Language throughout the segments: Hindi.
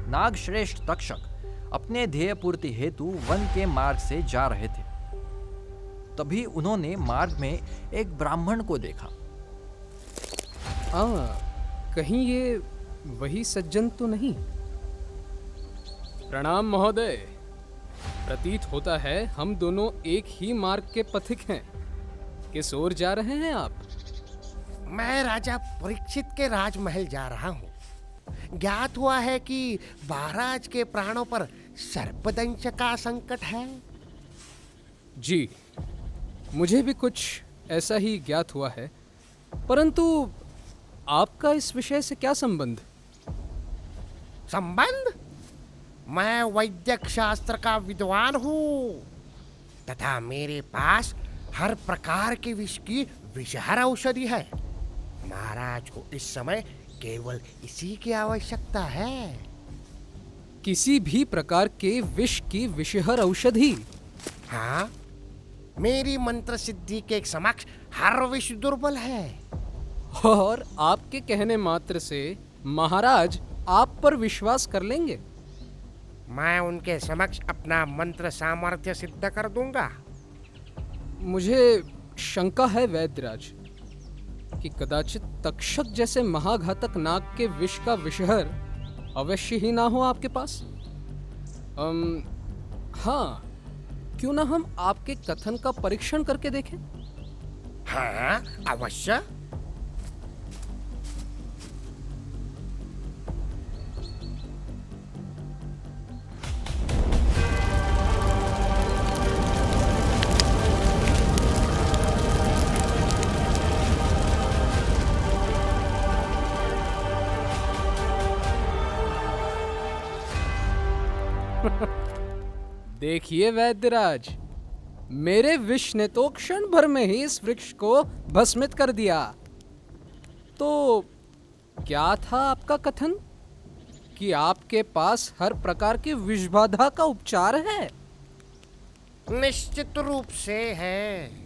नागश्रेष्ठ तक्षक अपने ध्येय पूर्ति हेतु वन के मार्ग से जा रहे थे। तभी उन्होंने मार्ग में एक ब्राह्मण को देखा। कहीं ये वही सज्जन तो नहीं? प्रणाम महोदय। प्रतीत होता है हम दोनों एक ही मार्ग के पथिक हैं। किस ओर जा रहे हैं आप? मैं राजा परीक्षित के राजमहल जा रहा हूँ। ज्ञात हुआ है कि महाराज के प्राणों पर सर्पदंश का संकट है। जी, मुझे भी कुछ ऐसा ही ज्ञात हुआ है, परंतु आपका इस विषय से क्या संबंध? संबंध? मैं वैद्यक शास्त्र का विद्वान हूँ तथा मेरे पास हर प्रकार के विष की विषहर औषधि है। महाराज को इस समय केवल इसी की आवश्यकता है। किसी भी प्रकार के विष की विषहर औषधि? हाँ, मेरी मंत्र सिद्धि के समक्ष हर विष दुर्बल है। और आपके कहने मात्र से महाराज आप पर विश्वास कर लेंगे? मैं उनके समक्ष अपना मंत्र सामर्थ्य सिद्ध कर दूंगा। मुझे शंका है वैद्यराज कि कदाचित तक्षक जैसे महाघातक नाग के विष का विषहर अवश्य ही ना हो आपके पास। हाँ, क्यों ना हम आपके कथन का परीक्षण करके देखें? हाँ, अवश्य। देखिए वैद्यराज, मेरे विष ने तो क्षण भर में ही इस वृक्ष को भस्मित कर दिया। तो क्या था आपका कथन कि आपके पास हर प्रकार की विषबाधा का उपचार है? निश्चित रूप से है।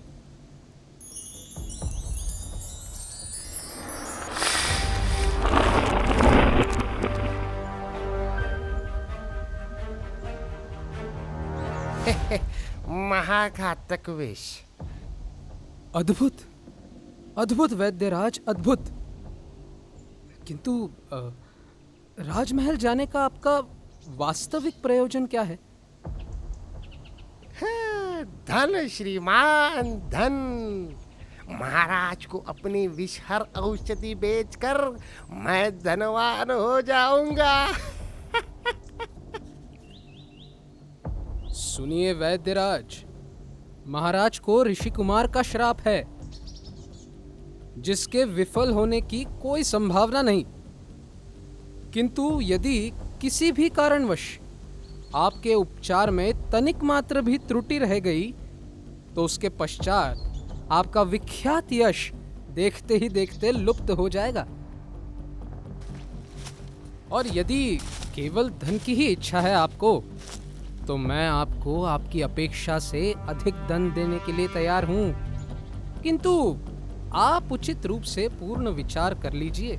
महाघातक विष। अद्भुत, अद्भुत वैद्यराज, अद्भुत। किंतु राजमहल जाने का आपका वास्तविक प्रयोजन क्या है? हाँ, धन श्रीमान, धन। महाराज को अपनी विषहर औषधि बेचकर मैं धनवान हो जाऊंगा। सुनिए वैद्यराज, महाराज को ऋषि कुमार का श्राप है जिसके विफल होने की कोई संभावना नहीं। किंतु यदि किसी भी कारणवश आपके उपचार में तनिक मात्र भी त्रुटि रह गई तो उसके पश्चात आपका विख्यात यश देखते ही देखते लुप्त हो जाएगा। और यदि केवल धन की ही इच्छा है आपको, तो मैं आपको आपकी अपेक्षा से अधिक धन देने के लिए तैयार हूं। किंतु आप उचित रूप से पूर्ण विचार कर लीजिए।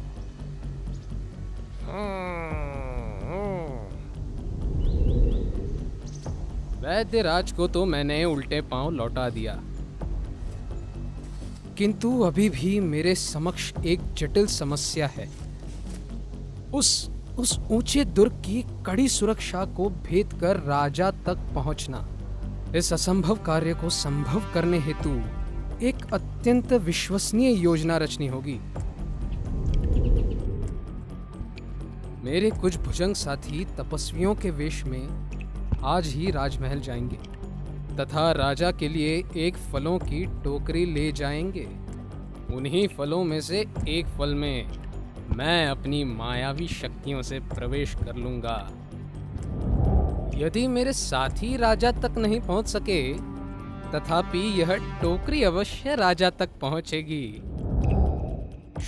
वैद्यराज को तो मैंने उल्टे पांव लौटा दिया, किंतु अभी भी मेरे समक्ष एक जटिल समस्या है। उस ऊंचे दुर्ग की कड़ी सुरक्षा को भेद कर राजा तक पहुंचना। इस असंभव कार्य को संभव करने हेतु एक अत्यंत विश्वसनीय योजना रचनी होगी। मेरे कुछ भुजंग साथी तपस्वियों के वेश में आज ही राजमहल जाएंगे तथा राजा के लिए एक फलों की टोकरी ले जाएंगे। उन्हीं फलों में से एक फल में मैं अपनी मायावी शक्तियों से प्रवेश कर लूंगा। यदि मेरे साथी राजा तक नहीं पहुंच सके, तथापि यह टोकरी अवश्य राजा तक पहुंचेगी।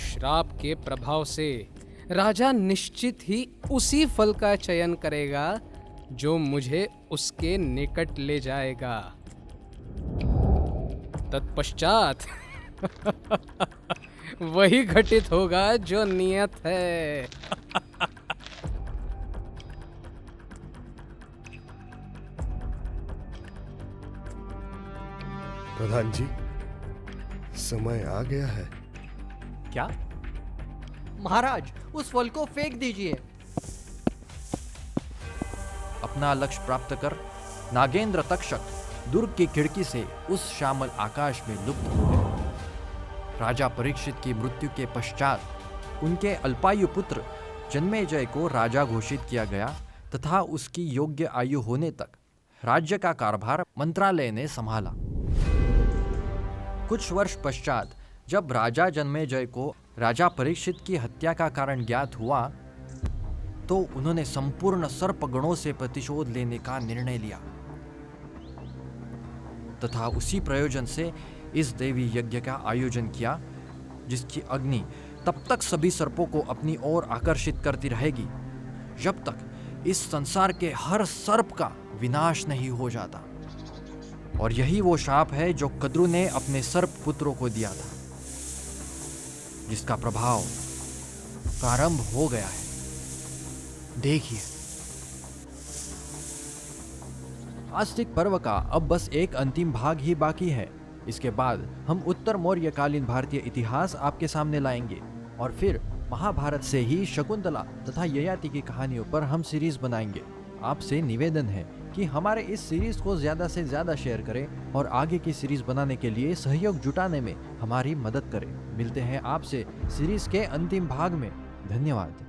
श्राप के प्रभाव से राजा निश्चित ही उसी फल का चयन करेगा जो मुझे उसके निकट ले जाएगा। तत्पश्चात वही घटित होगा जो नियत है। प्रधान जी, समय आ गया है। क्या? महाराज, उस फल को फेंक दीजिए। अपना लक्ष्य प्राप्त कर नागेंद्र तक्षक दुर्ग की खिड़की से उस श्यामल आकाश में लुप्त हो गए। राजा परीक्षित की मृत्यु के पश्चात उनके अल्पायु पुत्र जन्मेजय को राजा घोषित किया गया तथा उसकी योग्य आयु होने तक राज्य का कारभार मंत्रालय ने संभाला। कुछ वर्ष पश्चात जब राजा जन्मेजय को राजा परीक्षित की हत्या का कारण ज्ञात हुआ तो उन्होंने संपूर्ण सर्पगणों से प्रतिशोध लेने का निर्णय लिया तथा उसी प्रयोजन से इस देवी यज्ञ का आयोजन किया, जिसकी अग्नि तब तक सभी सर्पों को अपनी ओर आकर्षित करती रहेगी जब तक इस संसार के हर सर्प का विनाश नहीं हो जाता। और यही वो शाप है जो कद्रु ने अपने सर्प पुत्रों को दिया था, जिसका प्रभाव प्रारंभ हो गया है। देखिए, आस्तिक पर्व का अब बस एक अंतिम भाग ही बाकी है। इसके बाद हम उत्तर मौर्यकालीन भारतीय इतिहास आपके सामने लाएंगे और फिर महाभारत से ही शकुंतला तथा ययाति की कहानियों पर हम सीरीज बनाएंगे। आपसे निवेदन है कि हमारे इस सीरीज को ज्यादा से ज्यादा शेयर करें और आगे की सीरीज बनाने के लिए सहयोग जुटाने में हमारी मदद करें। मिलते हैं आपसे सीरीज के अंतिम भाग में। धन्यवाद।